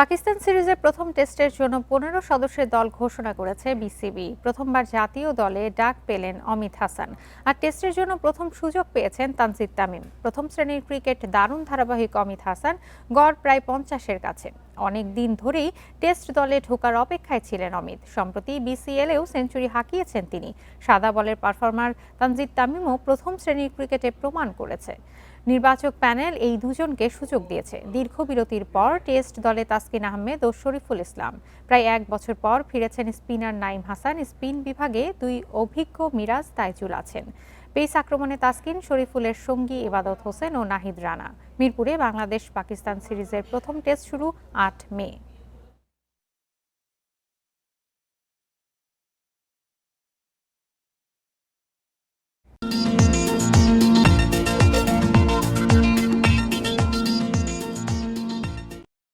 পাকিস্তান সিরিজের প্রথম টেস্টের জন্য ১৫ সদস্যের দল ঘোষণা করেছে বিসিবি। প্রথমবার জাতীয় দলে ডাক পেলেন অমিত হাসান। আর টেস্টের জন্য প্রথম সুযোগ পেয়েছেন তানজিদ তামিম। প্রথম শ্রেণীর ক্রিকেট দারুণ ধারাবাহিক অমিত হাসান গড় প্রায় ৫০-এর কাছে। অনেক দিন ধরেই টেস্ট দলে ঢোকার অপেক্ষায় ছিলেন অমিত। সম্প্রতি বিসিএলেও সেঞ্চুরি হাঁকিয়েছেন তিনি। সাদা বলের পারফর্মার তানজিদ তামিমও প্রথম শ্রেণীর ক্রিকেটে প্রমাণ করেছে। নির্বাচক প্যানেল এই দুজনকে সুযোগ দিয়েছে। দীর্ঘ বিরতির পর টেস্ট দলে তাসকিন আহমেদ ও শরীফুল ইসলাম। প্রায় ১ বছর পর ফিরেছেন স্পিনার নাইম হাসান। স্পিন বিভাগে দুই অভিজ্ঞ মিরাজ তাইজুল আছেন। পেস আক্রমণে তাসকিন, শরীফুলের সঙ্গী ইবাদত হোসেন ও নাহিদ রানা। মিরপুরে বাংলাদেশ পাকিস্তান সিরিজের প্রথম টেস্ট শুরু ৮ মে।